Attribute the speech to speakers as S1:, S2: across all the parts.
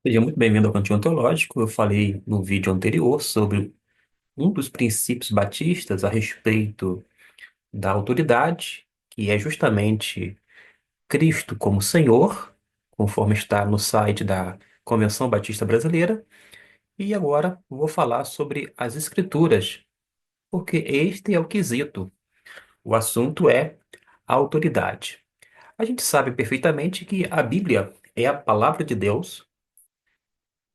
S1: Seja muito bem-vindo ao Cantinho Teológico. Eu falei no vídeo anterior sobre um dos princípios batistas a respeito da autoridade, que é justamente Cristo como Senhor, conforme está no site da Convenção Batista Brasileira. E agora vou falar sobre as Escrituras, porque este é o quesito. O assunto é a autoridade. A gente sabe perfeitamente que a Bíblia é a palavra de Deus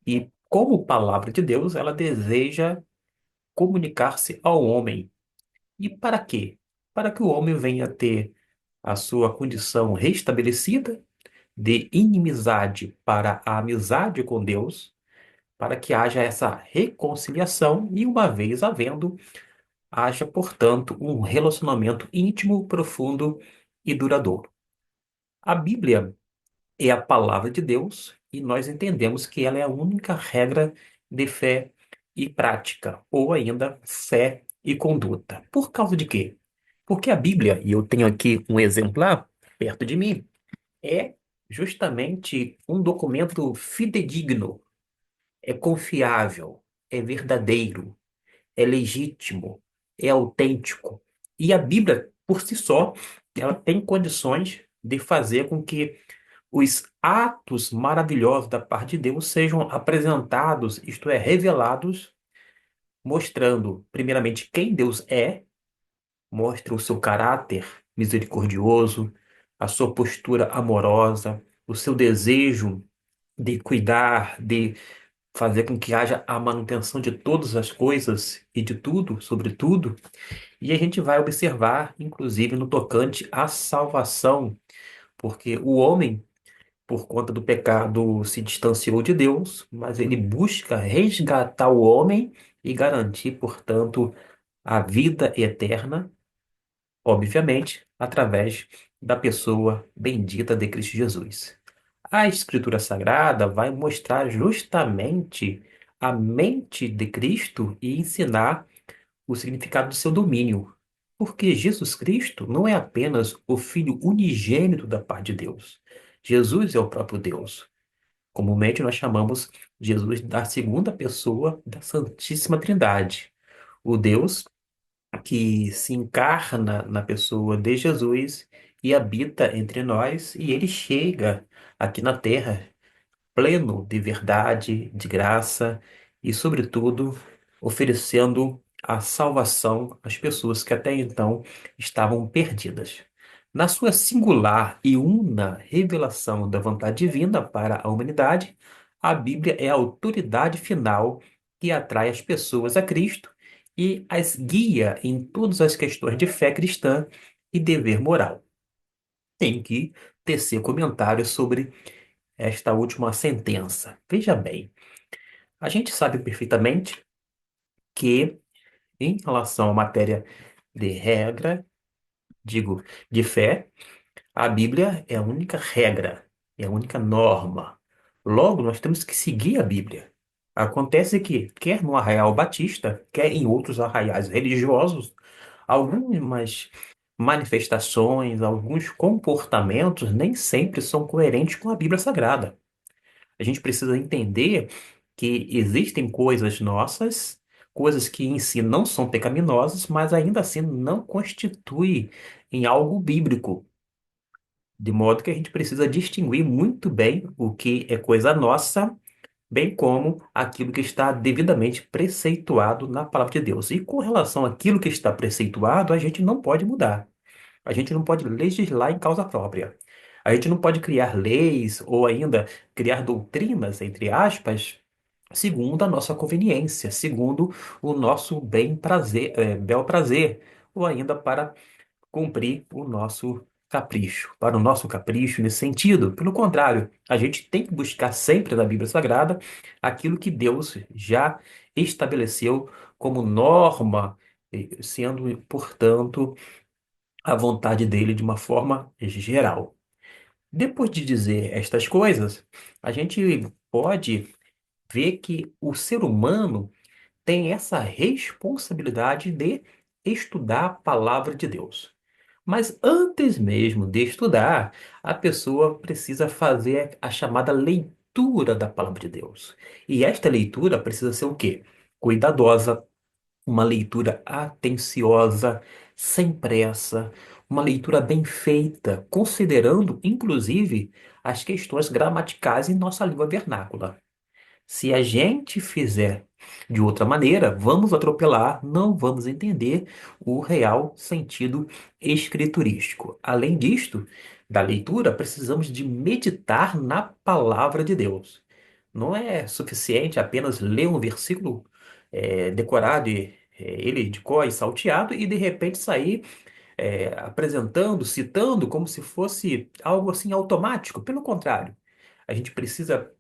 S1: e, como palavra de Deus, ela deseja comunicar-se ao homem. E para quê? Para que o homem venha a ter a sua condição restabelecida de inimizade para a amizade com Deus, para que haja essa reconciliação e, uma vez havendo, haja, portanto, um relacionamento íntimo, profundo e duradouro. A Bíblia é a palavra de Deus e nós entendemos que ela é a única regra de fé e prática, ou ainda fé e conduta. Por causa de quê? Porque a Bíblia, e eu tenho aqui um exemplar perto de mim, é justamente um documento fidedigno, é confiável, é verdadeiro, é legítimo, é autêntico. E a Bíblia, por si só, ela tem condições de fazer com que os atos maravilhosos da parte de Deus sejam apresentados, isto é, revelados, mostrando, primeiramente, quem Deus é, mostra o seu caráter misericordioso, a sua postura amorosa, o seu desejo de cuidar, de fazer com que haja a manutenção de todas as coisas e de tudo, sobretudo. E a gente vai observar, inclusive, no tocante à salvação, porque o homem, por conta do pecado, se distanciou de Deus, mas ele busca resgatar o homem e garantir, portanto, a vida eterna, obviamente, através da pessoa bendita de Cristo Jesus. A Escritura Sagrada vai mostrar justamente a mente de Cristo e ensinar o significado do seu domínio. Porque Jesus Cristo não é apenas o Filho unigênito da parte de Deus. Jesus é o próprio Deus. Comumente nós chamamos Jesus da segunda pessoa da Santíssima Trindade. O Deus que se encarna na pessoa de Jesus e habita entre nós, e ele chega aqui na terra pleno de verdade, de graça e, sobretudo, oferecendo a salvação às pessoas que até então estavam perdidas. Na sua singular e una revelação da vontade divina para a humanidade, a Bíblia é a autoridade final que atrai as pessoas a Cristo e as guia em todas as questões de fé cristã e dever moral. Tem que tecer comentários sobre esta última sentença. Veja bem, a gente sabe perfeitamente que, em relação à matéria de regra, digo, de fé, a Bíblia é a única regra, é a única norma. Logo, nós temos que seguir a Bíblia. Acontece que, quer no Arraial Batista, quer em outros arraiais religiosos, algumas manifestações, alguns comportamentos nem sempre são coerentes com a Bíblia Sagrada. A gente precisa entender que existem coisas nossas, coisas que em si não são pecaminosas, mas ainda assim não constitui em algo bíblico. De modo que a gente precisa distinguir muito bem o que é coisa nossa, bem como aquilo que está devidamente preceituado na palavra de Deus. E com relação àquilo que está preceituado, a gente não pode mudar. A gente não pode legislar em causa própria. A gente não pode criar leis ou ainda criar doutrinas, entre aspas, segundo a nossa conveniência, segundo o nosso bel prazer, ou ainda para cumprir o nosso capricho, para o nosso capricho nesse sentido. Pelo contrário, a gente tem que buscar sempre na Bíblia Sagrada aquilo que Deus já estabeleceu como norma, sendo, portanto, a vontade dele de uma forma geral. Depois de dizer estas coisas, a gente pode ver que o ser humano tem essa responsabilidade de estudar a palavra de Deus. Mas antes mesmo de estudar, a pessoa precisa fazer a chamada leitura leitura da palavra de Deus. E esta leitura precisa ser o quê? Cuidadosa, uma leitura atenciosa, sem pressa, uma leitura bem feita, considerando, inclusive, as questões gramaticais em nossa língua vernácula. Se a gente fizer de outra maneira, vamos atropelar, não vamos entender o real sentido escriturístico. Além disto, da leitura, precisamos de meditar na palavra de Deus. Não é suficiente apenas ler um versículo decorado, ele de cor e salteado, e de repente sair apresentando, citando, como se fosse algo assim automático. Pelo contrário, a gente precisa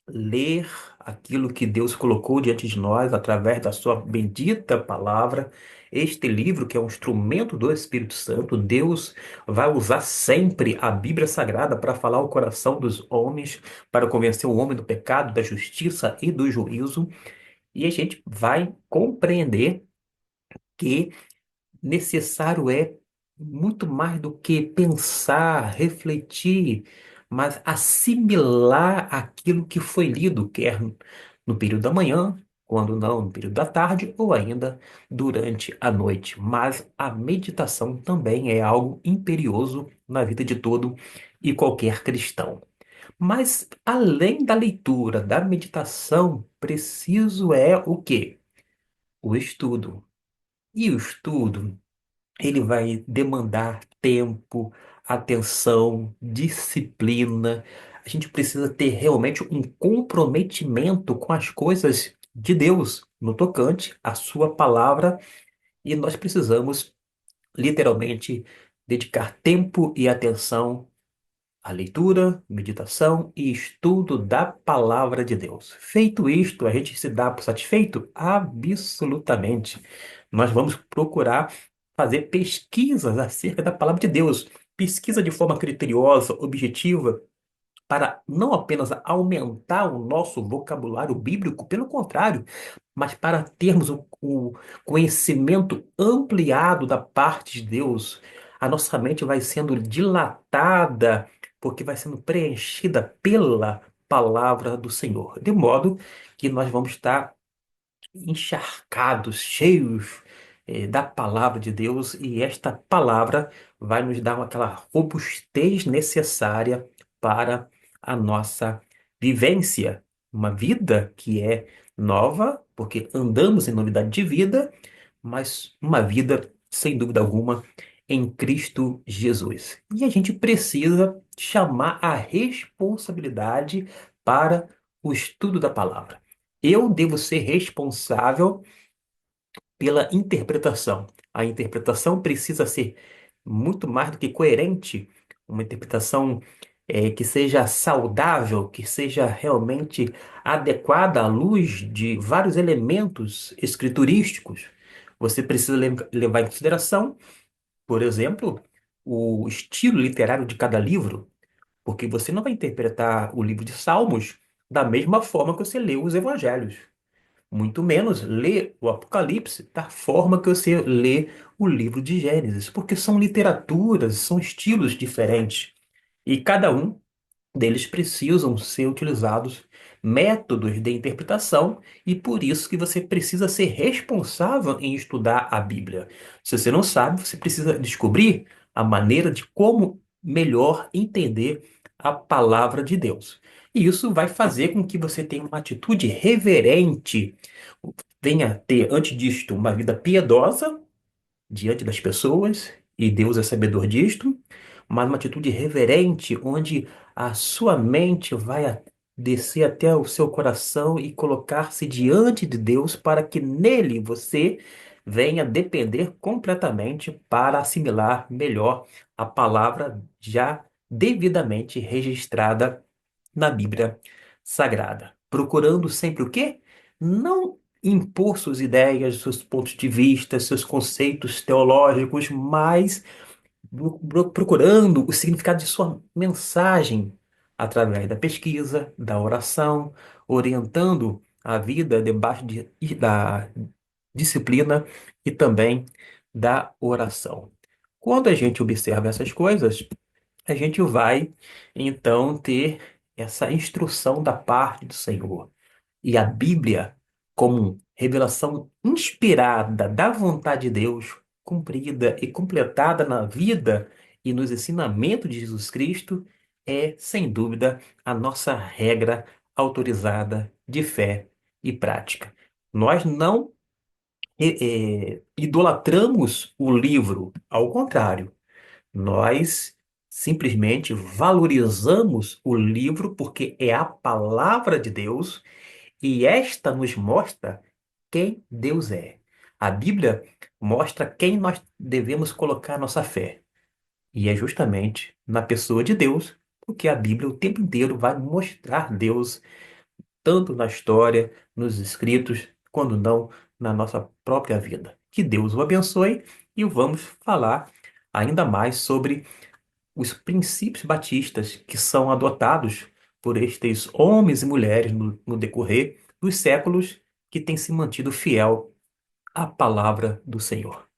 S1: ler aquilo que Deus colocou diante de nós através da sua bendita palavra. Este livro, que é um instrumento do Espírito Santo, Deus vai usar sempre a Bíblia Sagrada para falar o coração dos homens, para convencer o homem do pecado, da justiça e do juízo. E a gente vai compreender que necessário é muito mais do que pensar, refletir, mas assimilar aquilo que foi lido, quer no período da manhã, quando não, no período da tarde ou ainda durante a noite. Mas a meditação também é algo imperioso na vida de todo e qualquer cristão. Mas além da leitura, da meditação, preciso é o quê? O estudo. E o estudo ele vai demandar tempo, atenção, disciplina. A gente precisa ter realmente um comprometimento com as coisas de Deus no tocante à sua palavra, e nós precisamos literalmente dedicar tempo e atenção à leitura, meditação e estudo da palavra de Deus. Feito isto, a gente se dá por satisfeito? Absolutamente. Nós vamos procurar fazer pesquisas acerca da palavra de Deus. Pesquisa de forma criteriosa, objetiva, para não apenas aumentar o nosso vocabulário bíblico, pelo contrário, mas para termos o conhecimento ampliado da parte de Deus. A nossa mente vai sendo dilatada, porque vai sendo preenchida pela palavra do Senhor, de modo que nós vamos estar encharcados, cheios da palavra de Deus, e esta palavra vai nos dar aquela robustez necessária para a nossa vivência, uma vida que é nova, porque andamos em novidade de vida, mas uma vida, sem dúvida alguma, em Cristo Jesus. E a gente precisa chamar a responsabilidade para o estudo da palavra. Eu devo ser responsável pela interpretação. A interpretação precisa ser muito mais do que coerente, uma interpretação que seja saudável, que seja realmente adequada à luz de vários elementos escriturísticos. Você precisa levar em consideração, por exemplo, o estilo literário de cada livro, porque você não vai interpretar o livro de Salmos da mesma forma que você lê os evangelhos. Muito menos ler o Apocalipse da forma que você lê o livro de Gênesis, porque são literaturas, são estilos diferentes. E cada um deles precisam ser utilizados métodos de interpretação, e por isso que você precisa ser responsável em estudar a Bíblia. Se você não sabe, você precisa descobrir a maneira de como melhor entender a palavra de Deus. E isso vai fazer com que você tenha uma atitude reverente, venha ter, antes disto, uma vida piedosa diante das pessoas, e Deus é sabedor disto, mas uma atitude reverente, onde a sua mente vai descer até o seu coração e colocar-se diante de Deus para que nele você venha depender completamente para assimilar melhor a palavra já devidamente registrada na Bíblia Sagrada. Procurando sempre o quê? Não impor suas ideias, seus pontos de vista, seus conceitos teológicos, mas procurando o significado de sua mensagem através da pesquisa, da oração, orientando a vida debaixo da disciplina e também da oração. Quando a gente observa essas coisas, a gente vai então ter essa instrução da parte do Senhor. E a Bíblia, como revelação inspirada da vontade de Deus, cumprida e completada na vida e nos ensinamentos de Jesus Cristo, é, sem dúvida, a nossa regra autorizada de fé e prática. Nós não idolatramos o livro, ao contrário, nós simplesmente valorizamos o livro porque é a palavra de Deus e esta nos mostra quem Deus é. A Bíblia mostra quem nós devemos colocar nossa fé. E é justamente na pessoa de Deus, porque a Bíblia o tempo inteiro vai mostrar Deus, tanto na história, nos escritos, quando não na nossa própria vida. Que Deus o abençoe e vamos falar ainda mais sobre os princípios batistas que são adotados por estes homens e mulheres no decorrer dos séculos que têm se mantido fiel à palavra do Senhor.